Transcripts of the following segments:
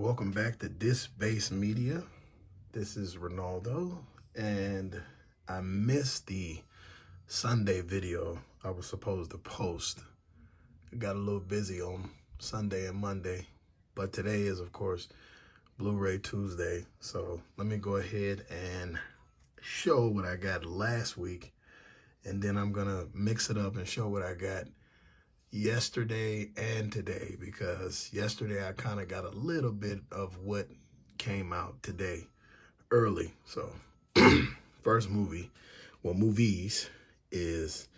Welcome back to This Base Media. This is Ronaldo, and I missed the Sunday video I was supposed to post. I got a little busy on Sunday and Monday, but today is, of course, Blu-ray Tuesday. So let me go ahead and show what I got last week, and then I'm gonna mix it up and show what I got yesterday and today, because yesterday I kind of got a little bit of what came out today early. So first movies is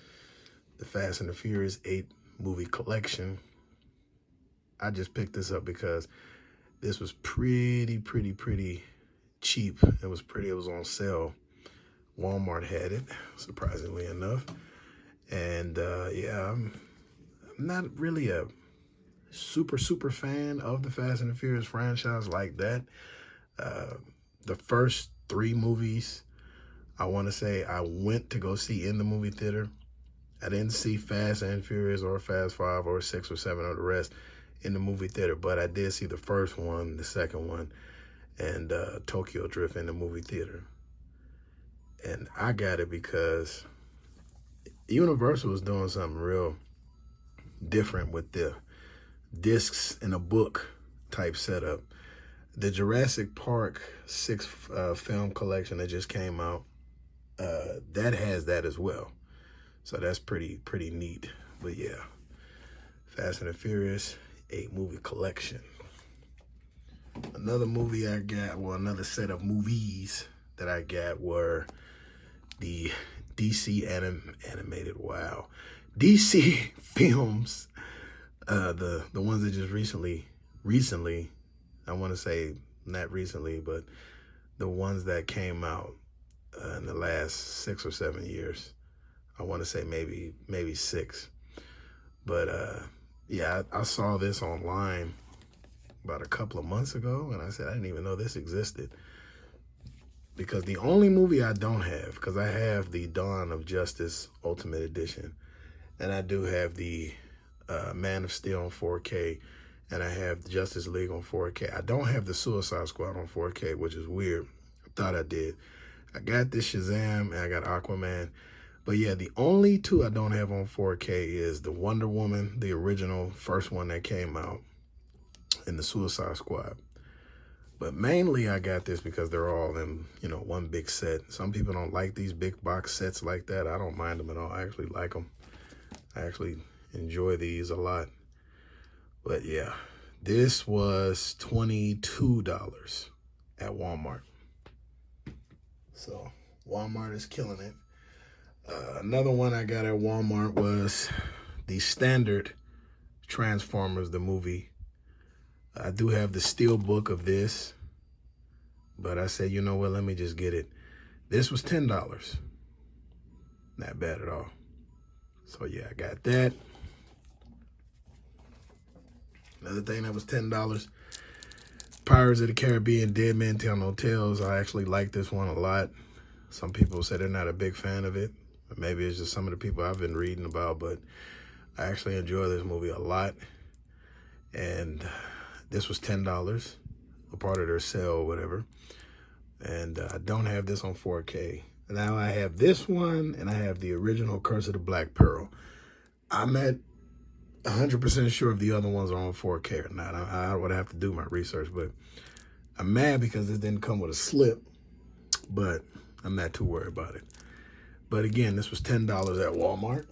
the Fast and the Furious 8 movie collection. I just picked this up because this was pretty cheap. It was on sale. Walmart had it, surprisingly enough. And yeah, I'm not really a super fan of the Fast and the Furious franchise like that. The first 3 movies, I want to say I went to go see in the movie theater. I didn't see Fast and Furious or Fast 5 or 6 or 7 or the rest in the movie theater, but I did see the first one, the second one, and Tokyo Drift in the movie theater. And I got it because Universal was doing something real different with the discs in a book type setup. The Jurassic Park 6 film collection that just came out, that has that as well. So that's pretty neat. But yeah, Fast and the Furious 8 movie collection. Another movie I got, well, another set of movies that I got were the DC animated, wow, DC films, the ones that just recently, I want to say not recently, but the ones that came out in the last 6 or 7 years. I want to say maybe 6. But yeah, I saw this online about a couple of months ago, and I said, I didn't even know this existed. Because the only movie I don't have, because I have the Dawn of Justice Ultimate Edition, and I do have the Man of Steel on 4K, and I have Justice League on 4K. I don't have the Suicide Squad on 4K, which is weird. I thought I did. I got this Shazam, and I got Aquaman. But yeah, the only 2 I don't have on 4K is the Wonder Woman, the original first one that came out, and the Suicide Squad. But mainly I got this because they're all in, one big set. Some people don't like these big box sets like that. I don't mind them at all. I actually like them. I actually enjoy these a lot. But yeah, this was $22 at Walmart. So Walmart is killing it. Another one I got at Walmart was the standard Transformers, the movie. I do have the steelbook of this, but I said, you know what, let me just get it. This was $10. Not bad at all. So yeah, I got that. Another thing that was $10, Pirates of the Caribbean, Dead Men Tell No Tales. I actually like this one a lot. Some people say they're not a big fan of it. Maybe it's just some of the people I've been reading about, but I actually enjoy this movie a lot. And this was $10, a part of their sale or whatever. And I don't have this on 4K. Now I have this one, and I have the original Curse of the Black Pearl. I'm at 100% sure if the other ones are on 4K or not. I would have to do my research, but I'm mad because this didn't come with a slip, but I'm not too worried about it. But again, this was $10 at Walmart.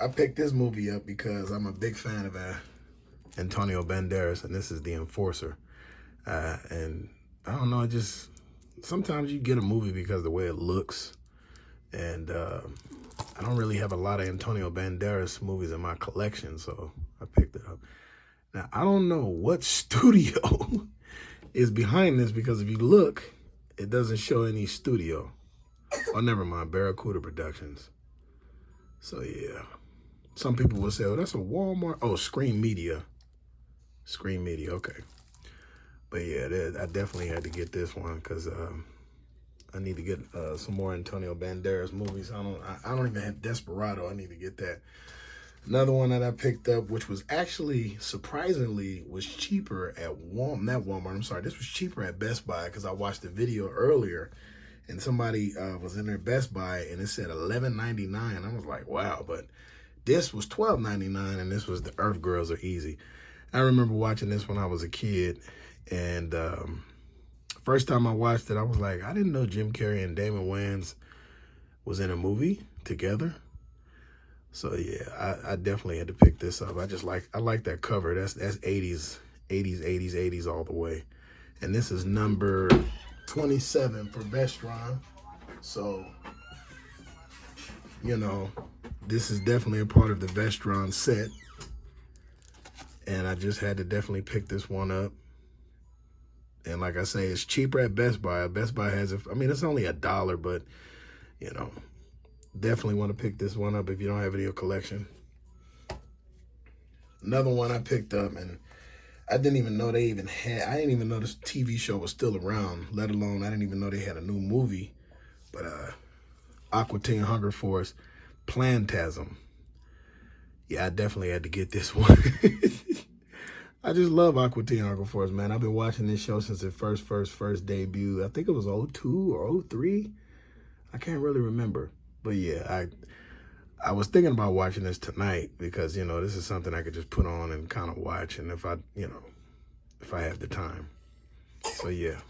I picked this movie up because I'm a big fan of Antonio Banderas, and this is The Enforcer. And I don't know, sometimes you get a movie because of the way it looks. And I don't really have a lot of Antonio Banderas movies in my collection, so I picked it up. Now, I don't know what studio is behind this, because if you look, it doesn't show any studio. Oh, never mind, Barracuda Productions. So yeah. Some people will say, oh, that's a Walmart. Oh, Screen Media. Screen Media, okay. But yeah, I definitely had to get this one because I need to get some more Antonio Banderas movies. I don't even have Desperado. I need to get that. Another one that I picked up, which was actually surprisingly was cheaper at not Walmart, I'm sorry. This was cheaper at Best Buy because I watched the video earlier and somebody was in their Best Buy and it said $11.99. I was like, wow, but this was $12.99 and this was The Earth Girls Are Easy. I remember watching this when I was a kid, and first time I watched it, I was like, I didn't know Jim Carrey and Damon Wayans was in a movie together. So yeah, I definitely had to pick this up. I like that cover. That's 80s all the way. And this is number 27 for Vestron. So, you know, this is definitely a part of the Vestron set. And I just had to definitely pick this one up. And like I say, it's cheaper at Best Buy. Best Buy has it. I mean, it's only $1, but, you know, definitely want to pick this one up if you don't have it in your collection. Another one I picked up, and I didn't even know they even had, I didn't even know this TV show was still around, let alone I didn't even know they had a new movie. But Aqua Teen Hunger Force, Plantasm. Yeah, I definitely had to get this one. I just love Aqua Teen Hunger Force, man. I've been watching this show since it first debuted. I think it was 02 or 03. I can't really remember. But yeah, I was thinking about watching this tonight because, you know, this is something I could just put on and kind of watch, and if I have the time. So yeah,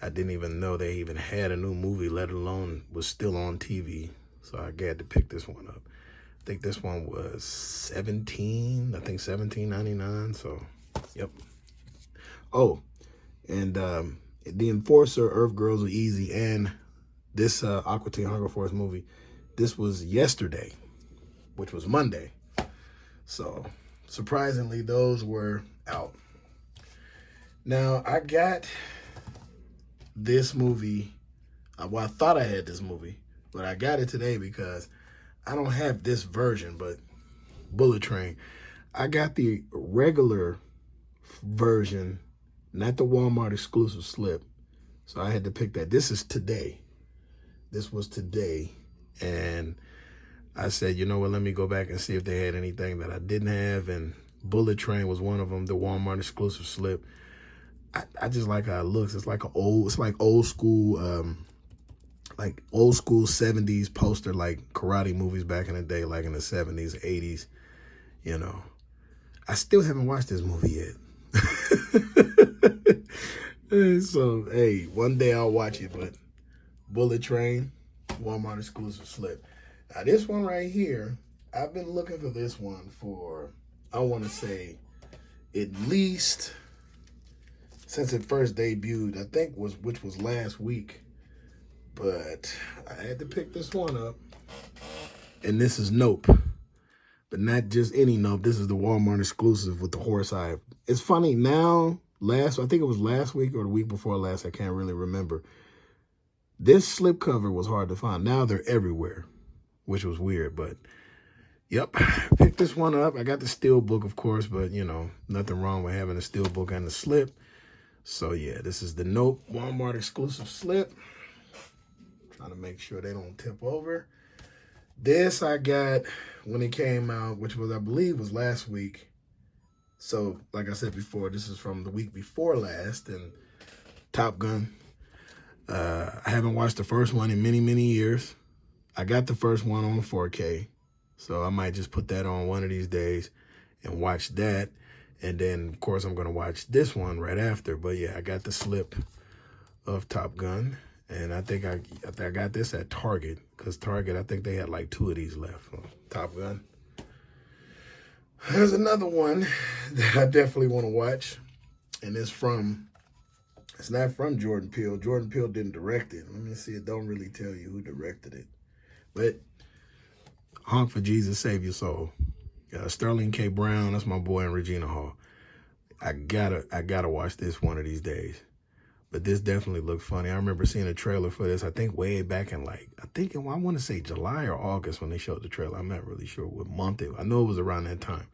I didn't even know they even had a new movie, let alone was still on TV. So I had to pick this one up. I think this one was $17.99. So, yep. Oh, and The Enforcer, Earth Girls Are Easy, and this Aqua Teen Hunger Force movie, this was yesterday, which was Monday. So, surprisingly, those were out. Now, I got this movie. Well, I thought I had this movie, but I got it today because I don't have this version, but Bullet Train. I got the regular version, not the Walmart exclusive slip. So I had to pick that. This is today. This was today. And I said, you know what, let me go back and see if they had anything that I didn't have. And Bullet Train was one of them, the Walmart exclusive slip. I just like how it looks. It's like old school, like old school 70s poster, like karate movies back in the day, like in the 70s, 80s, you know. I still haven't watched this movie yet. So, hey, one day I'll watch it, but Bullet Train, Walmart exclusive slip. Now, this one right here, I've been looking for this one for, I want to say, at least since it first debuted, I think which was last week. But I had to pick this one up. And this is Nope. But not just any Nope. This is the Walmart exclusive with the horse eye. It's funny now, I think it was last week or the week before last, I can't really remember. This slipcover was hard to find. Now they're everywhere, which was weird. But, yep, picked this one up. I got the steelbook, of course, but, you know, nothing wrong with having a steelbook and the slip. So, yeah, this is the Nope Walmart exclusive slip. Trying to make sure they don't tip over. This I got when it came out, which was, I believe, was last week. So, like I said before, this is from the week before last, and Top Gun. I haven't watched the first one in many, many years. I got the first one on 4K, so I might just put that on one of these days and watch that. And then, of course, I'm going to watch this one right after. But, yeah, I got the slip of Top Gun. And I think I got this at Target, because Target, I think they had like 2 of these left. Top Gun. There's another one that I definitely want to watch, and it's not from Jordan Peele. Jordan Peele didn't direct it. Let me see. It don't really tell you who directed it. But Honk for Jesus, Save Your Soul. Sterling K. Brown, that's my boy, and Regina Hall. I gotta watch this one of these days. But this definitely looked funny. I remember seeing a trailer for this, I think way back in I want to say July or August when they showed the trailer. I'm not really sure what month it was. I know it was around that time.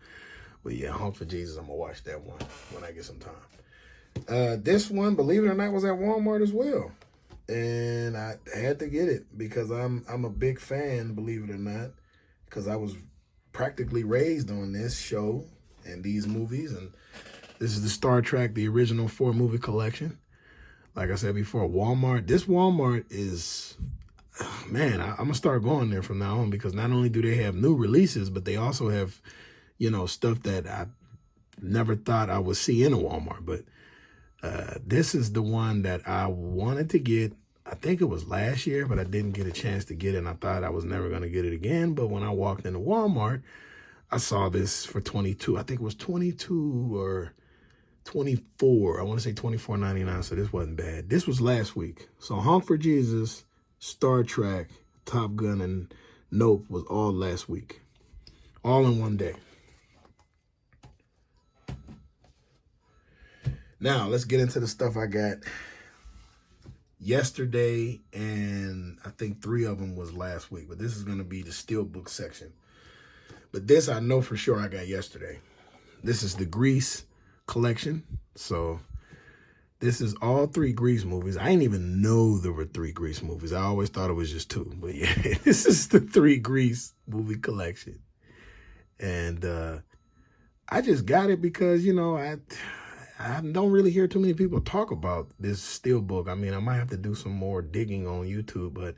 But yeah, Honk for Jesus, I'm going to watch that one when I get some time. This one, believe it or not, was at Walmart as well. And I had to get it because I'm a big fan, believe it or not, because I was practically raised on this show and these movies. And this is the Star Trek, the original 4-movie collection. Like I said before, Walmart. This Walmart is, man, I'm going to start going there from now on, because not only do they have new releases, but they also have, you know, stuff that I never thought I would see in a Walmart. But this is the one that I wanted to get. I think it was last year, but I didn't get a chance to get it, and I thought I was never going to get it again. But when I walked into Walmart, I saw this for 22. I think it was 22 or 24. I want to say $24.99, so this wasn't bad. This was last week. So Honk for Jesus, Star Trek, Top Gun, and Nope was all last week. All in one day. Now, let's get into the stuff I got yesterday, and I think 3 of them was last week. But this is going to be the steelbook section. But this I know for sure I got yesterday. This is the Grease collection. So this is all 3 Grease movies. I didn't even know there were 3 Grease movies. I always thought it was just 2. But yeah, this is the 3 Grease movie collection. And I just got it because, you know, I don't really hear too many people talk about this steelbook. I mean, I might have to do some more digging on YouTube, but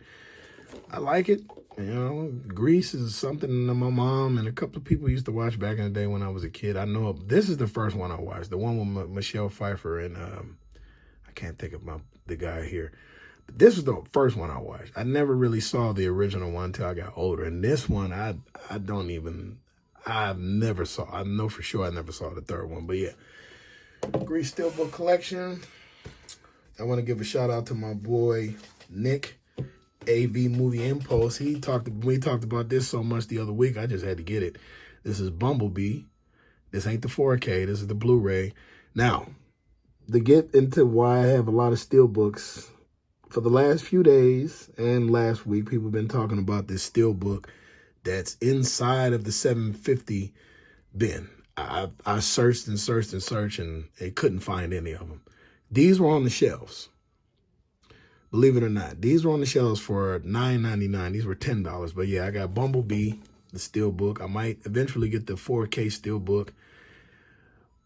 I like it. You know, Grease is something that my mom and a couple of people used to watch back in the day when I was a kid. I know this is the first one I watched, the one with Michelle Pfeiffer and I can't think of the guy here. But this was the first one I watched. I never really saw the original one until I got older, and this one I never saw. I know for sure I never saw the third one, but yeah. Grease steelbook collection. I want to give a shout out to my boy Nick, AV Movie Impulse. We talked about this so much the other week, I just had to get it. This is Bumblebee. This ain't the 4K. This is the Blu-ray. Now, to get into why I have a lot of steelbooks, for the last few days and last week, people have been talking about this steelbook that's inside of the 750 bin. I searched and searched and searched, and I couldn't find any of them. These were on the shelves. Believe it or not, these were on the shelves for $9.99. These were $10. But yeah, I got Bumblebee, the steelbook. I might eventually get the 4K steelbook.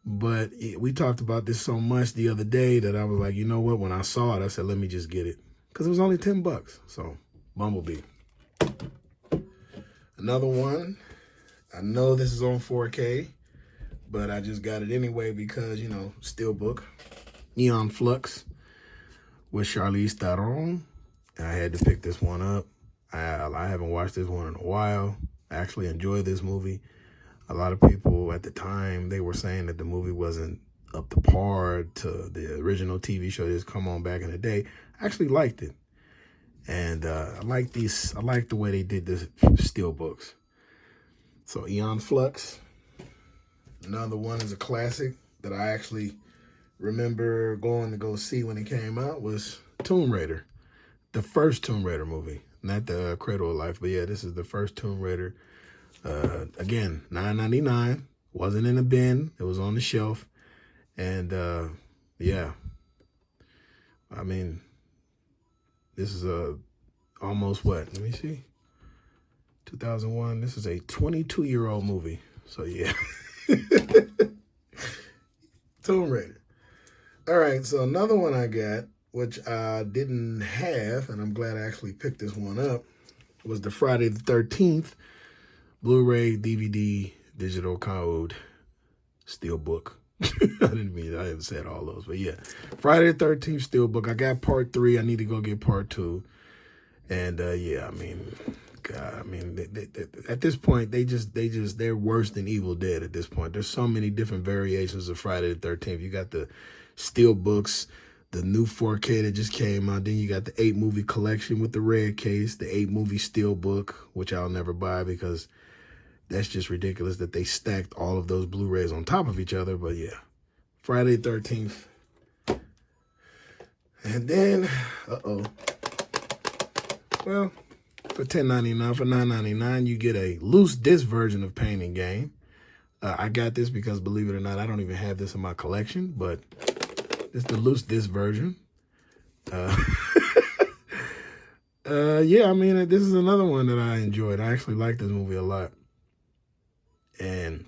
But we talked about this so much the other day that I was like, you know what? When I saw it, I said, let me just get it. Because it was only $10. So, Bumblebee. Another one. I know this is on 4K. But I just got it anyway because, you know, steelbook. Neon Flux with Charlize Theron. I had to pick this one up. I haven't watched this one in a while. I actually enjoyed this movie. A lot of people at the time, they were saying that the movie wasn't up to par to the original TV show that's come on back in the day. I actually liked it. And I like the way they did the steelbooks. So Neon Flux. Another one is a classic that I actually remember going to go see when it came out was Tomb Raider. The first Tomb Raider movie. Not the Cradle of Life, but yeah, this is the first Tomb Raider. Again, $9.99. Wasn't in a bin. It was on the shelf. And yeah. I mean, this is almost what? Let me see. 2001. This is a 22-year-old movie. So yeah. Tomb Raider. All right, so another one I got, which I didn't have, and I'm glad I actually picked this one up, was the Friday the 13th Blu-ray, DVD, digital code, steelbook. I haven't said all those, but yeah. Friday the 13th steelbook. I got part 3. I need to go get part 2. And yeah, I mean, God, I mean, at this point, they're worse than Evil Dead at this point. There's so many different variations of Friday the 13th. You got the steelbooks, the new 4K that just came out. Then you got the 8-movie collection with the red case, the 8-movie steelbook, which I'll never buy because that's just ridiculous that they stacked all of those Blu-rays on top of each other. But yeah, Friday the 13th. And then, well, for $10.99, for $9.99, you get a loose disc version of Pain and Gain. I got this because, believe it or not, I don't even have this in my collection, but it's the loose disc version. Yeah, I mean, this is another one that I enjoyed. I actually like this movie a lot. And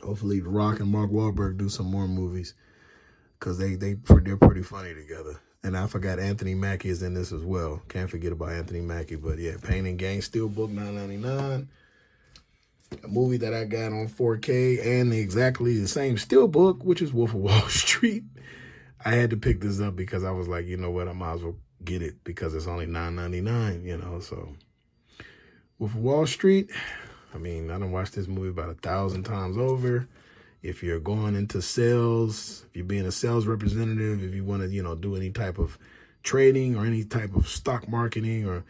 hopefully The Rock and Mark Wahlberg do some more movies, because they're pretty funny together. And I forgot Anthony Mackie is in this as well. Can't forget about Anthony Mackie. But yeah, Pain and Gain Steelbook, $9.99. A movie that I got on 4K and exactly the same Steelbook, which is Wolf of Wall Street. I had to pick this up because I was like, you know what, I might as well get it because it's only $9.99, you know. So Wolf of Wall Street, I mean, I done watched this movie about 1,000 times over. If you're going into sales, if you're being a sales representative, if you want to, you know, do any type of trading or any type of stock marketing, or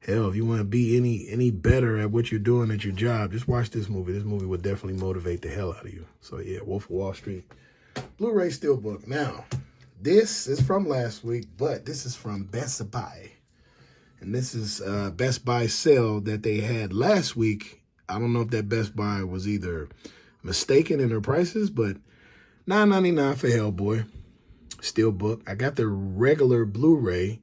hell, if you want to be any better at what you're doing at your job, just watch this movie. This movie would definitely motivate the hell out of you. So yeah, Wolf of Wall Street, Blu-ray Steelbook. Now, this is from last week, but this is from Best Buy. And this is Best Buy sale that they had last week. I don't know if that Best Buy was either mistaken in their prices, but $9.99 for Hellboy Steelbook. I got the regular Blu-ray,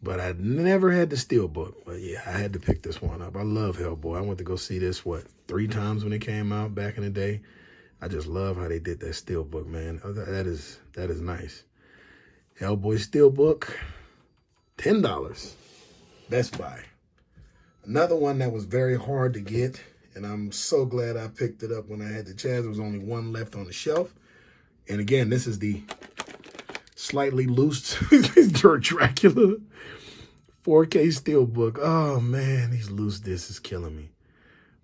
but I never had the Steelbook. But yeah, I had to pick this one up. I love Hellboy. I went to go see this, 3 times when it came out back in the day. I just love how they did that Steelbook, man. That is nice. Hellboy Steelbook, $10. Best Buy. Another one that was very hard to get, and I'm so glad I picked it up when I had the chance. There was only one left on the shelf. And again, this is the slightly loose Dracula 4K Steelbook. Oh, man, these loose discs is killing me.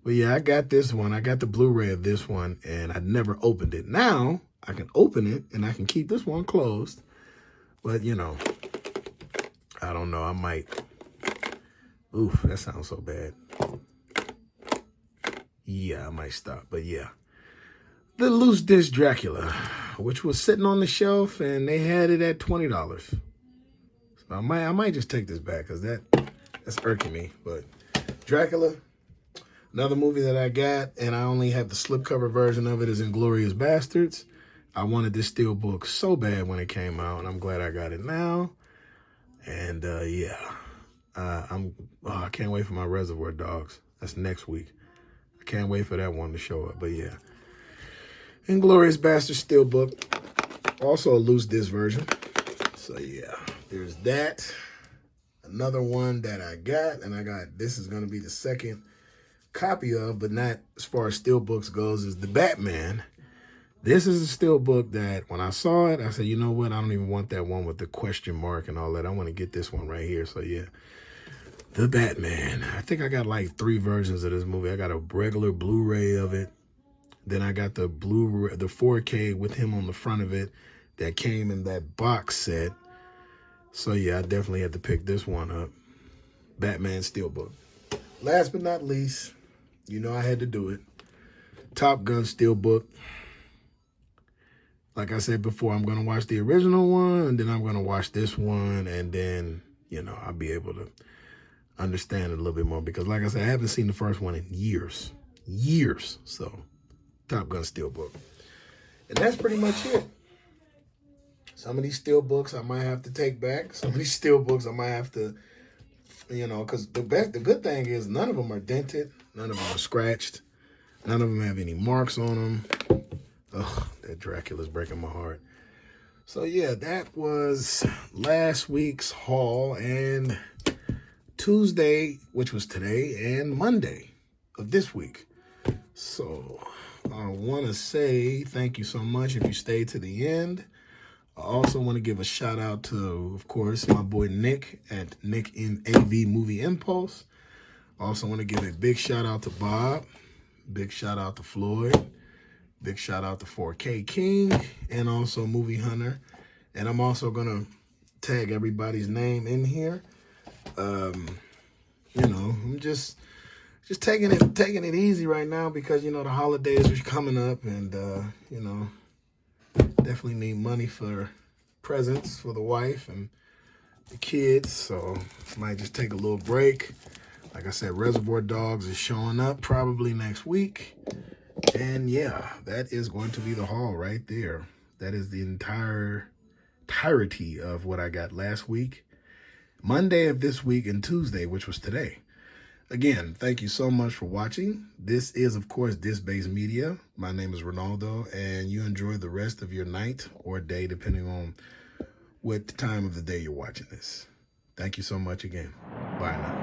But yeah, I got this one. I got the Blu-ray of this one, and I never opened it. Now, I can open it, and I can keep this one closed. But, you know, I don't know. I might. Oof, that sounds so bad. Yeah, I might stop. But yeah, the loose disc Dracula, which was sitting on the shelf, and they had it at $20. So I might just take this back, because that's irking me. But Dracula, another movie that I got, and I only have the slipcover version of it, is Inglourious Bastards. I wanted this Steelbook so bad when it came out, and I'm glad I got it now. And yeah, I can't wait for my Reservoir Dogs. That's next week. I can't wait for that one to show up. But yeah, Inglourious Bastards Steelbook, also a loose disc version. So yeah, there's that. Another one that I got, and this is going to be the second copy of, but not as far as Steelbooks goes, is the Batman. This is a Steelbook that when I saw it, I said, you know what? I don't even want that one with the question mark and all that. I want to get this one right here. So yeah, the Batman. I think I got like 3 versions of this movie. I got a regular Blu-ray of it. Then I got the Blu-ray, the 4K with him on the front of it that came in that box set. So yeah, I definitely had to pick this one up. Batman Steelbook. Last but not least, you know I had to do it. Top Gun Steelbook. Like I said before, I'm going to watch the original one, and then I'm going to watch this one, and then, you know, I'll be able to understand it a little bit more, because like I said, I haven't seen the first one in years. So, Top Gun Steelbook. And that's pretty much it. Some of these Steelbooks I might have to take back. Some of these Steelbooks I might have to, you know, because the good thing is none of them are dented. None of them are scratched. None of them have any marks on them. Ugh, that Dracula's breaking my heart. So yeah, that was last week's haul, and Tuesday, which was today, and Monday of this week. So I want to say thank you so much if you stayed to the end. I also want to give a shout out to, of course, my boy Nick at Nick in AV Movie Impulse. I also want to give a big shout out to Bob. Big shout out to Floyd. Big shout out to 4K King, and also Movie Hunter. And I'm also going to tag everybody's name in here. You know, I'm just taking it easy right now, because, you know, the holidays are coming up, and, you know, definitely need money for presents for the wife and the kids. So might just take a little break. Like I said, Reservoir Dogs is showing up probably next week. And yeah, that is going to be the haul right there. That is the entirety of what I got last week, Monday of this week, and Tuesday, which was today. Again, thank you so much for watching. This is, of course, Disc-Based Media. My name is Ronaldo, and you enjoy the rest of your night or day, depending on what time of the day you're watching this. Thank you so much again. Bye now.